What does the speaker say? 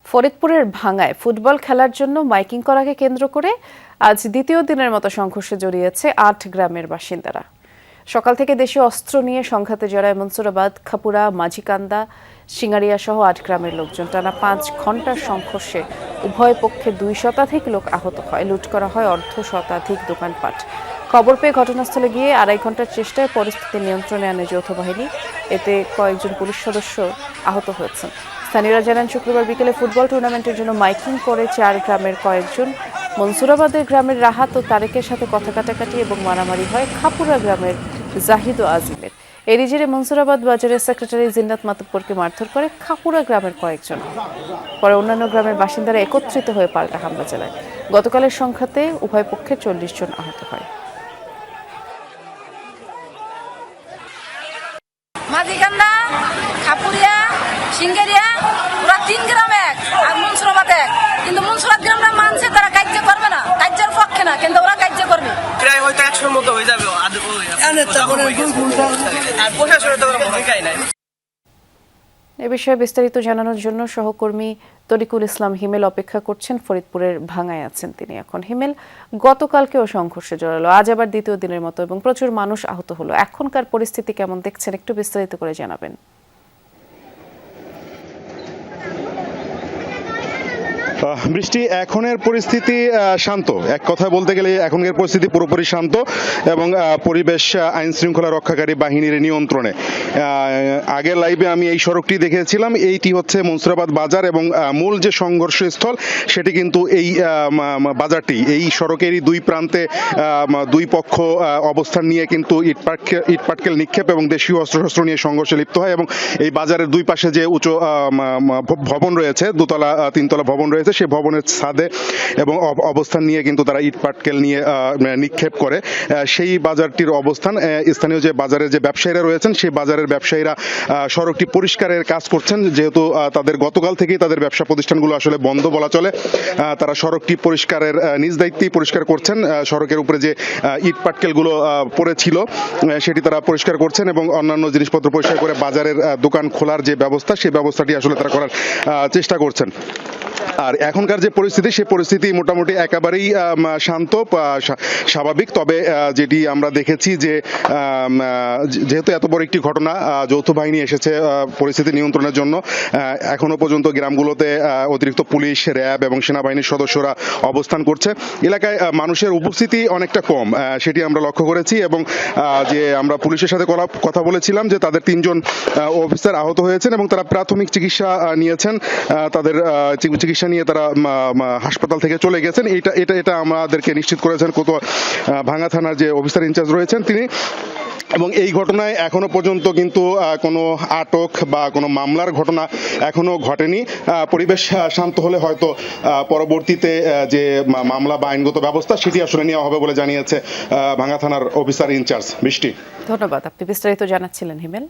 ফরিদপুরের ভাঙ্গায় ফুটবল খেলার জন্য মাইকিং করাকে কেন্দ্র করে আজ দ্বিতীয় দিনের মতো সংঘর্ষে জড়িয়েছে ৮ গ্রামের বাসিন্দারা। সকাল থেকে দেশীয় অস্ত্র নিয়ে সংঘাতে জড়ায় মনসুরাবাদ, খাপুরা, মাঝিকান্দা, সিঙ্গারিয়া সহ ৮ গ্রামের লোকজন। টানা ৫ ঘন্টার সংঘর্ষে উভয় পক্ষে ২ শতাধিক লোক আহত হয়, লুট করা হয় অর্ধ শতাধিক দোকানপাট। খবর পেয়ে ঘটনাস্থলে গিয়ে ২.৫ ঘন্টার চেষ্টায় পরিস্থিতি নিয়ন্ত্রণে আনে যৌথ বাহিনী। এতে কয়েকজন পুলিশ সদস্য আহত হয়েছেন। স্থানীয়রা জানান, শুক্রবার বিকেলে ফুটবল টুর্নামেন্টের জন্য মাইকিং করে ৪ গ্রামের কয়েকজন। মনসুরাবাদের গ্রামের রাহাত ও তারেকের সাথে কথা কাটাকাটি এবং মারামারি হয় খাপুরা গ্রামের জাহিদ ও আজিমের। এরই জেরে মনসুরাবাদ বাজারের সেক্রেটারি জিন্নাত মাতুব্বরকে মারধর করে খাপুরা গ্রামের কয়েকজন। পরে অন্যান্য গ্রামের বাসিন্দারা একত্রিত হয়ে পাল্টা হামলা চালায়। গতকালের সংঘাতে উভয় পক্ষে ৪০ জন আহত হয়। মাঝিকান্দা, খাপুরিয়া, সিঙ্গারিয়া ওরা ৩ গ্রাম এক আর মনসুরাবাদ এক। কিন্তু মনসুরাবাদ গ্রামরা মানছে তারা কার্য করবে না, কার্যের পক্ষে না, কিন্তু ওরা কার্য করবে। প্রায় হয়তো ১০০-র মতো হয়ে যাবে আর প্রশাসনের তো কোনো ভূমিকাই নাই। এ বিষয়ে বিস্তারিত জানানোর জন্য সহকর্মী তরিকুল ইসলাম হিমেল অপেক্ষা করছেন। ফরিদপুরের ভাঙ্গায় আছেন তিনি এখন। হিমেল, গতকালকেও সংঘর্ষে জড়ালো, আজ আবার দ্বিতীয় দিনের মতো এবং প্রচুর মানুষ আহত হলো। এখনকার পরিস্থিতি কেমন দেখছেন, একটু বিস্তারিত করে জানাবেন। বৃষ্টি, এখনের পরিস্থিতি শান্ত। এক কথায় বলতে গেলে এখনকার পরিস্থিতি পুরোপুরি শান্ত এবং পরিবেশ আইন শৃঙ্খলা রক্ষাকারী বাহিনীর নিয়ন্ত্রণে। আগের লাইভে আমি এই সড়কটি দেখেছিলাম, এইটি হচ্ছে মনসুরাবাদ বাজার এবং মূল যে সংঘর্ষস্থল সেটি কিন্তু এই বাজারটি। এই সড়কেরই দুই প্রান্তে দুই পক্ষ অবস্থান নিয়ে কিন্তু ইটপাটকেল নিক্ষেপ এবং দেশীয় অস্ত্রশস্ত্র নিয়ে সংঘর্ষে লিপ্ত হয় এবং এই বাজারের দুই পাশে যে উঁচু ভবন রয়েছে, দোতলা তিনতলা ভবন রয়েছে, সেই ভবনের ছাদে এবং অবস্থান নিয়ে কিন্তু তারা ইটপাটকেল নিয়ে নিক্ষেপ করে। সেই বাজারটির অবস্থান, স্থানীয় যে বাজারের যে ব্যবসায়ীরা রয়েছেন সেই বাজারের ব্যবসায়ীরা সড়কটি পরিষ্কারের কাজ করছেন, যেহেতু তাদের গতকাল থেকেই তাদের ব্যবসা প্রতিষ্ঠানগুলো আসলে বন্ধ বলা চলে। তারা সড়কটি পরিষ্কারের নিজ দায়িত্বেই পরিষ্কার করছেন। সড়কের উপরে যে ইটপাটকেলগুলো পড়েছিল সেটি তারা পরিষ্কার করছেন এবং অন্যান্য জিনিসপত্র পরিষ্কার করে বাজারের দোকান খোলার যে ব্যবস্থা, সেই ব্যবস্থাটি আসলে তারা করার চেষ্টা করছেন। আর এখনকার যে পরিস্থিতি, সেই পরিস্থিতি মোটামুটি একেবারেই শান্ত, স্বাভাবিক। তবে যেটি আমরা দেখেছি যে যেহেতু এত বড় একটি ঘটনা, যৌথ বাহিনী এসেছে পরিস্থিতি নিয়ন্ত্রণের জন্য। এখনো পর্যন্ত গ্রামগুলোতে অতিরিক্ত পুলিশ, র্যাব এবং সেনাবাহিনীর সদস্যরা অবস্থান করছে। এলাকায় মানুষের উপস্থিতি অনেকটা কম, সেটি আমরা লক্ষ্য করেছি এবং যে আমরা পুলিশের সাথে কথা বলেছিলাম যে তাদের ৩ জন অফিসার আহত হয়েছেন এবং তারা প্রাথমিক চিকিৎসা নিয়েছেন। তাদের চিকিৎসা নিয়ে তারা হাসপাতাল থেকে চলে গেছেন। এটা আমাদেরকে নিশ্চিত করেছেন ভাঙ্গা থানার যে অফিসার ইনচার্জ রয়েছেন তিনি। এবং এই ঘটনায় এখনো পর্যন্ত কিন্তু কোনো আটক বা কোনো মামলার ঘটনা এখনো ঘটেনি। পরিবেশ শান্ত হলে হয়তো পরবর্তীতে যে মামলা বা আইনগত ব্যবস্থা সেটি আসলে নেওয়া হবে বলে জানিয়েছে ভাঙ্গা থানার অফিসার ইনচার্জ। বৃষ্টি, ধন্যবাদ, আপনি বিস্তারিত জানাচ্ছিলেন হিমেল।